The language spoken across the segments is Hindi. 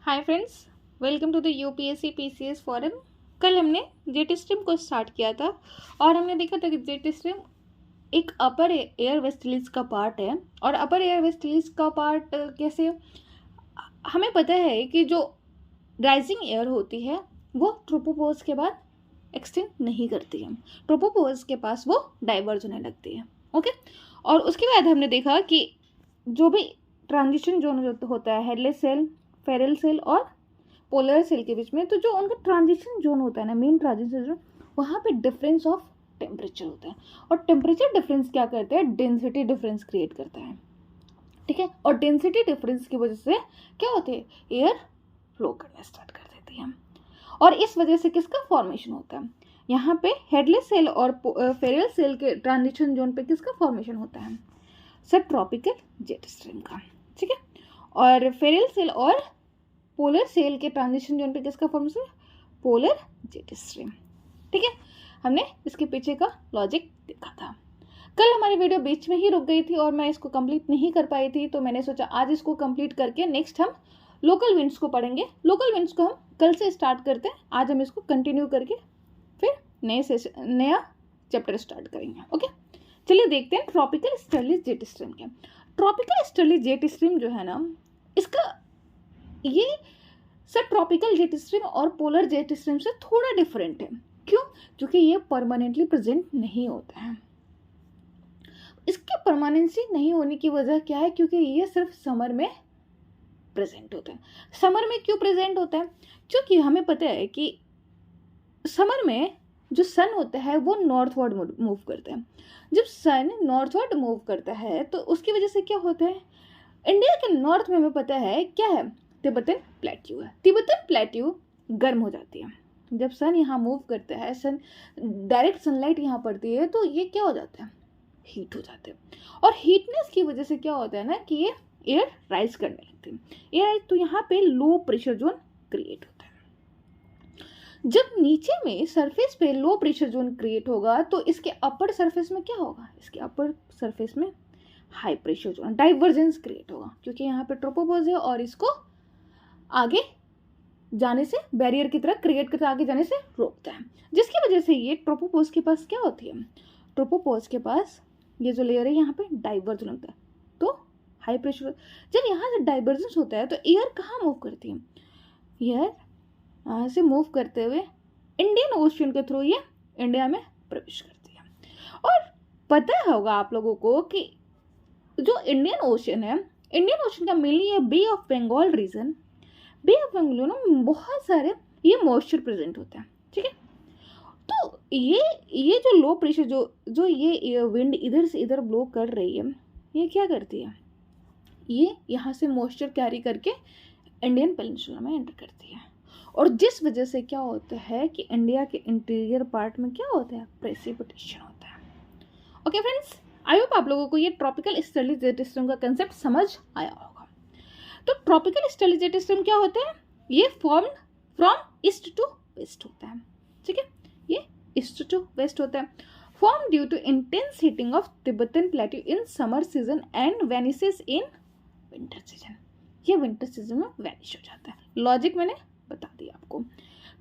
Hi friends, welcome to the UPSC PCS forum. कल हमने जेट स्ट्रीम को स्टार्ट किया था और हमने देखा था कि जेट स्ट्रीम एक अपर एयर वेस्टलीज का पार्ट है। और अपर एयर वेस्टलीज का पार्ट कैसे, हमें पता है कि जो राइजिंग एयर होती है वो ट्रोपोपॉज के बाद एक्सटेंड नहीं करती है, ट्रोपोपॉज के पास वो डाइवर्ज होने लगती है। ओके, और उसके बाद हमने देखा कि जो भी ट्रांजिशन जोन जो होता है हेडलेस सेल, फेरल सेल और पोलर सेल के बीच में, तो जो उनका ट्रांजिशन जोन होता है ना, मेन ट्रांजिशन जोन, वहाँ पे डिफरेंस ऑफ टेम्परेचर होता है। और टेम्परेचर डिफरेंस क्या करता है, डेंसिटी डिफरेंस क्रिएट करता है। ठीक है, और डेंसिटी डिफरेंस की वजह से क्या होते हैं, एयर फ्लो करना स्टार्ट कर देती है। और इस वजह से किसका फॉर्मेशन होता है, यहाँ पे हेडलेस सेल और फेरल सेल के ट्रांजिशन जोन पे किसका फॉर्मेशन होता है, सब ट्रॉपिकल जेट स्ट्रीम का। ठीक है, और फेरल सेल और पोलर सेल के ट्रांजिशन जोन पे किसका फॉर्मेशन, पोलर जेट स्ट्रीम। ठीक है, हमने इसके पीछे का लॉजिक देखा था। कल हमारी वीडियो बीच में ही रुक गई थी और मैं इसको कंप्लीट नहीं कर पाई थी, तो मैंने सोचा आज इसको कंप्लीट करके नेक्स्ट हम लोकल विंड्स को पढ़ेंगे। लोकल विंड्स को हम कल से स्टार्ट करते हैं, आज हम इसको कंटिन्यू करके फिर नया चैप्टर स्टार्ट करेंगे। ओके, चलिए देखते हैं ट्रॉपिकल स्टर्ली जेट स्ट्रीम के। ट्रॉपिकल स्टर्ली जेट स्ट्रीम जो है ना, इसका ये सब ट्रॉपिकल जेट स्ट्रीम और पोलर जेट स्ट्रीम से थोड़ा डिफरेंट है। क्यों? क्योंकि ये परमानेंटली प्रेजेंट नहीं होता है। इसकी परमानेंसी नहीं होने की वजह क्या है, क्योंकि ये सिर्फ समर में प्रेजेंट होता है। समर में क्यों प्रेजेंट होता है, क्योंकि हमें पता है कि समर में जो सन होता है वो नॉर्थवर्ड मूव करता है। जब सन नॉर्थवर्ड मूव करता है तो उसकी वजह से क्या होता है, इंडिया के नॉर्थ में हमें पता है क्या है, तिब्बतन प्लेट्यू है। तिब्बतन प्लेट्यू गर्म हो जाती है जब सन यहाँ मूव करता है, सन डायरेक्ट सनलाइट यहाँ पड़ती है तो ये क्या हो जाता है, हीट हो जाते हैं। और हीटनेस की वजह से क्या होता है ना कि ये एयर राइज करने लगती है, एयर, तो यहाँ पे लो प्रेशर जोन क्रिएट होता है। जब नीचे में सरफेस पे लो प्रेशर जोन क्रिएट होगा तो इसके अपर सरफेस में क्या होगा, इसके अपर सरफेस में high pressure zone, divergence create होगा, क्योंकि यहाँ पे ट्रोपोपॉज है और इसको आगे जाने से, बैरियर की तरह क्रिएट करके आगे जाने से रोकता है। जिसकी वजह से ये ट्रोपोपॉज के पास क्या होती है, ट्रोपोपॉज के पास ये जो लेयर है यहाँ पे डाइवर्जन होता है, तो हाई प्रेशर। जब यहाँ से डाइवर्जेंस होता है तो एयर कहाँ मूव करती है, एयर यहाँ से मूव करते हुए इंडियन ओशियन के थ्रू ये इंडिया में प्रवेश करती है। और पता होगा आप लोगों को कि जो इंडियन ओशियन है, इंडियन ओशियन का मेनली है Bay of Bengal region, Bay of Bengal में बहुत सारे ये मॉइस्चर प्रेजेंट होता है। ठीक है, तो ये जो लो प्रेशर जो ये विंड इधर से इधर ब्लो कर रही है, ये क्या करती है, ये यहाँ से मॉइस्चर कैरी करके इंडियन पेनिनसुला में एंटर करती है। और जिस वजह से क्या होता है कि इंडिया के इंटीरियर पार्ट में क्या होता है, प्रेसिपिटेशन होता है। ओके फ्रेंड्स, आई होप आप लोगों को ये ट्रॉपिकल स्टर्ली जेट स्ट्रीम का कंसेप्ट समझ आया होगा। तो ट्रॉपिकल स्टर्ली जेट स्ट्रीम क्या होता है, ये form from east to west होता है। ठीक है, ये ईस्ट टू वेस्ट होता है, form due to intense heating of Tibetan plateau in summer season and vanishes in winter season. ये विंटर सीजन में वैनिश हो जाता है। लॉजिक मैंने बता दिया आपको।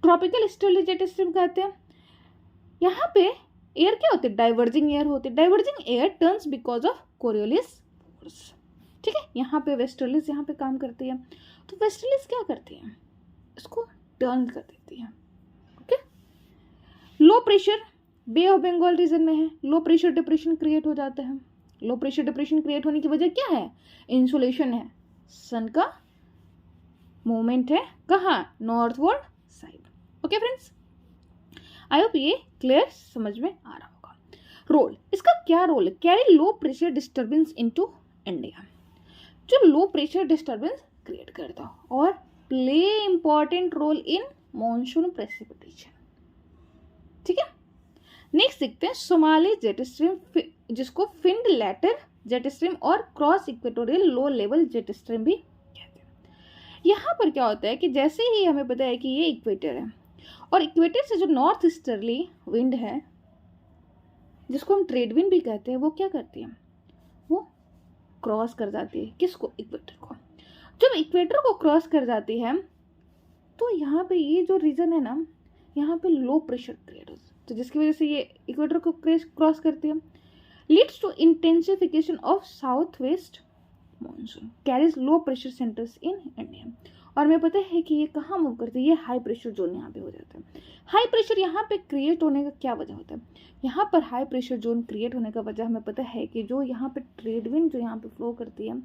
ट्रॉपिकल स्टर्ली जेट स्ट्रीम कहते हैं, यहाँ पे एयर क्या होती है, डाइवर्जिंग एयर होती है। Diverging air turns because of Coriolis force. ठीक है, यहाँ पे वेस्टर्लिस यहाँ पे काम करती है, तो वेस्टर्लिस क्या करती है, इसको टर्न कर देती है। Okay, low pressure bay of Bengal region में है, लो प्रेशर डिप्रेशन क्रिएट हो जाता है। लो प्रेशर डिप्रेशन क्रिएट होने की वजह क्या है, इंसुलेशन है, सन का मूवमेंट है कहाँ, northward side. Okay friends, I hope ये क्लियर समझ में आ रहा होगा। रोल, इसका क्या रोल है, carry low pressure disturbance into India, जो लो प्रेशर डिस्टर्बेंस क्रिएट करता है और play important role in monsoon precipitation. ठीक है, नेक्स्ट देखते हैं सोमाली जेट स्ट्रीम, जिसको फिंड लैटर जेट स्ट्रीम और cross equatorial low level jet stream भी कहते हैं। यहाँ पर क्या होता है कि जैसे ही हमें पता है कि ये इक्वेटर है और इक्वेटर से जो नॉर्थ ईस्टर्ली विंड है, जिसको हम ट्रेड विंड भी कहते हैं, वो क्या करती है, वो क्रॉस कर जाती है किसको, इक्वेटर को। जब इक्वेटर को क्रॉस कर जाती है तो यहाँ पे ये जो रीजन है ना, यहाँ पे लो प्रेशर क्रिएट होता है, तो जिसकी वजह से ये इक्वेटर को क्रॉस करती है, leads to intensification of south west monsoon, carries low pressure centres in India. और हमें पता है कि ये कहाँ मूव करती है, ये हाई प्रेशर जोन यहाँ पे हो जाता है। हाई प्रेशर यहाँ पे क्रिएट होने का क्या वजह होता है, यहाँ पर हाई प्रेशर जोन क्रिएट होने का वजह हमें पता है कि जो यहाँ पे ट्रेड विंड जो यहाँ पे फ्लो करती है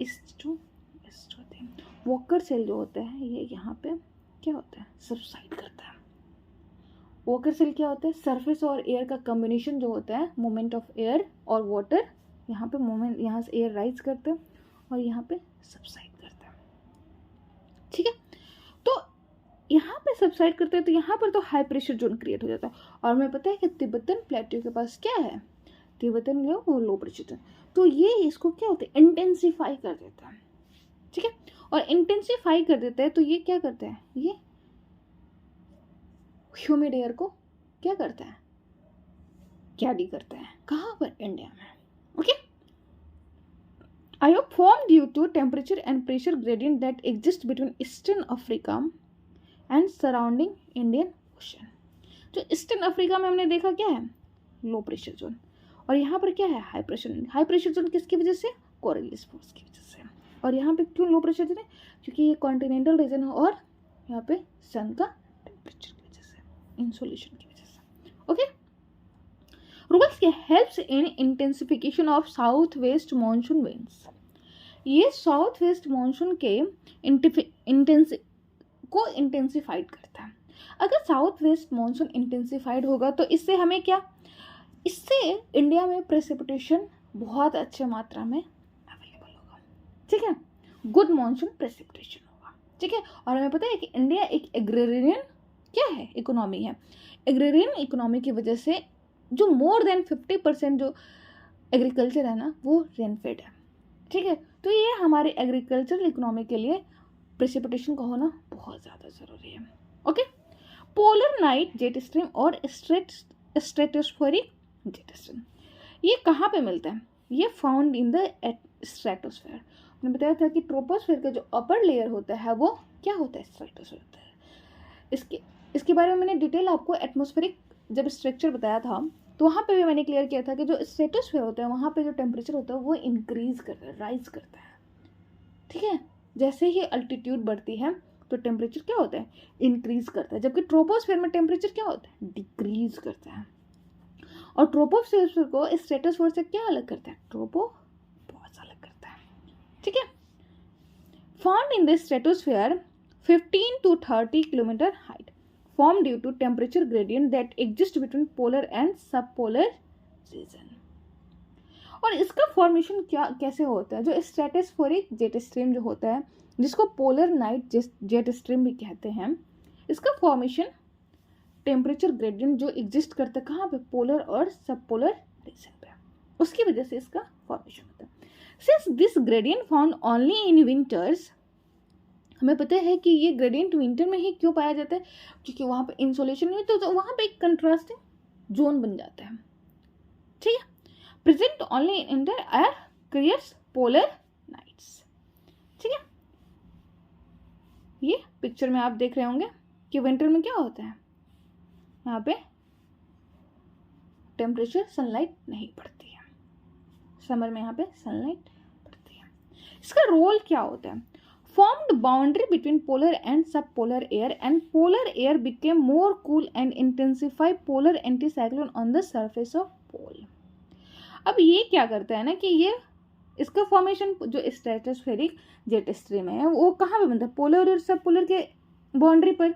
ईस्ट टू वेस्ट होती है, वॉकर सेल जो होता है ये यहाँ पे क्या होता है, सबसाइड करता है। वॉकर सेल क्या होता है, सरफेस और एयर का कॉम्बिनेशन जो होता है, मूवमेंट ऑफ एयर और वाटर, यहाँ पे मूवमेंट, यहाँ से एयर राइज करते हैं और यहाँ पे सबसाइड करता है, ठीक है। तो यहाँ पे सबसाइड करते हैं तो यहाँ पर तो हाई प्रेशर जोन क्रिएट हो जाता है। और हमें पता है कि तिब्बतन प्लेट्यू के पास क्या है, तिब्बतन जो वो लो प्रेशर जोन, तो ये इसको क्या होता है, इंटेंसीफाई कर देता है, ठीक है। और इंटेंसीफाई कर देता है तो ये क्या करता है, ये ह्यूमिड एयर को क्या करता है, कैरी करता है, कहाँ पर, इंडिया में, okay. I formed due to temperature and pressure gradient that exist between Eastern Africa and surrounding Indian Ocean। जो ईस्टर्न अफ्रीका में हमने देखा क्या है, लो प्रेशर जोन, और यहाँ पर क्या है, high pressure. High pressure zone किसकी वजह से, कोरियलिस फोर्स की वजह से। और यहाँ पे क्यों लो प्रेशर जोन है, क्योंकि ये कॉन्टिनेंटल रीजन है और यहाँ पे सन का टेम्परेचर की वजह से, इंसोलेशन की वजह से, ओके। रूल्स के helps in intensification of south west monsoon winds, ये साउथ वेस्ट मॉनसून के इंटेंसिफाइड करता है। अगर साउथ वेस्ट मॉनसून इंटेंसिफाइड होगा तो इससे हमें क्या, इससे इंडिया में प्रेसिपिटेशन बहुत अच्छे मात्रा में अवेलेबल होगा, ठीक है, गुड मॉनसून प्रेसिपिटेशन होगा, ठीक है। और हमें पता है कि इंडिया एक एग्रेरियन क्या है, इकोनॉमी है। एग्रेरियन इकोनॉमी की वजह से जो मोर देन 50% जो एग्रीकल्चर है ना वो रेनफेड है, ठीक है। तो ये हमारे एग्रीकल्चरल इकोनॉमी के लिए प्रेसिपिटेशन का होना बहुत ज़्यादा ज़रूरी है, okay. Polar night jet stream और स्ट्रेटोस्फेरिक जेट स्ट्रीम, ये कहाँ पे मिलता है, ये फाउंड इन द स्ट्रेटोस्फेयर। मैंने बताया था कि ट्रोपोस्फेयर का जो अपर लेयर होता है वो क्या होता है, स्ट्रेटोस्फेयर होता है। इसके बारे में मैंने डिटेल आपको एटमॉस्फेरिक जब स्ट्रक्चर बताया था तो वहाँ पे भी मैंने क्लियर किया था कि जो स्ट्रेटोस्फेयर होता है वहाँ पे जो टेम्परेचर होता है वो इंक्रीज करता है, राइज करता है, ठीक है। जैसे ही अल्टीट्यूड बढ़ती है तो टेम्परेचर क्या होता है, इंक्रीज करता है, जबकि ट्रोपोस्फेयर में टेम्परेचर क्या होता है, डिक्रीज करता है। और ट्रोपोस्फेयर को स्ट्रेटोस्फेयर से क्या अलग करता है, ट्रोपो बहुत अलग करता है, ठीक है। Found in the stratosphere 15 to 30 kilometre height, formed due to temperature gradient that exist between polar and subpolar region। और इसका फॉर्मेशन क्या कैसे होता है, जो स्ट्रेटोस्फेरिक जेट स्ट्रीम जो होता है जिसको पोलर नाइट जेट स्ट्रीम भी कहते हैं, इसका फॉर्मेशन टेम्परेचर ग्रेडियंट जो एग्जिस्ट करता है कहाँ पे, पोलर और सबपोलर रीजन पे, उसकी वजह से इसका फॉर्मेशन होता है। Since this gradient found only in winters, हमें पता है कि ये ग्रेडियंट विंटर में ही क्यों पाया जाता है, क्योंकि वहाँ पे इंसोलेशन नहीं तो वहाँ पे एक कंट्रास्टिंग जोन बन जाता है, ठीक है। Present only in inter air creates polar nights, ठीक है। ये पिक्चर में आप देख रहे होंगे कि विंटर में क्या होता है, यहाँ पे टेम्परेचर सनलाइट नहीं पड़ती है, समर में यहाँ पे सनलाइट पड़ती है। इसका रोल क्या होता है, formed boundary between polar and subpolar air and polar air became more cool and intensified polar anticyclone on the surface of pole। अब ये क्या करता है ना कि ये इसका फॉर्मेशन जो स्ट्रेटोस्फेरिक जेट स्ट्रीम है वो कहाँ पे बनता है, पोलर और सबपोलर के बाउंड्री पर।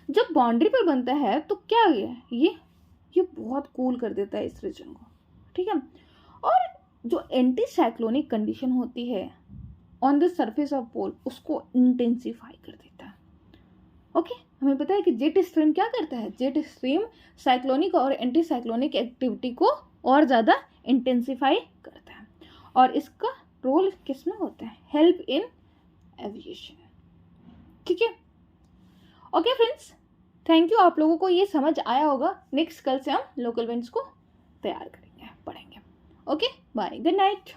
जब बाउंड्री पर बनता है तो क्या ये बहुत कूल कर देता है इस रीजन को, ठीक है। और जो एंटी साइक्लोनिक कंडीशन होती है ऑन द सरफेस ऑफ पोल उसको इंटेंसीफाई कर देता है, ओके। हमें पता है कि जेट स्ट्रीम क्या करता है, जेट स्ट्रीम साइक्लोनिक और एंटी साइक्लोनिक एक्टिविटी को और ज़्यादा इंटेंसीफाई करता है, और इसका रोल किस में होता है, हेल्प इन एविएशन, ठीक है। ओके फ्रेंड्स, थैंक यू, आप लोगों को ये समझ आया होगा। नेक्स्ट कल से हम लोकल विंड्स को तैयार करेंगे, पढ़ेंगे, ओके। Bye, good night.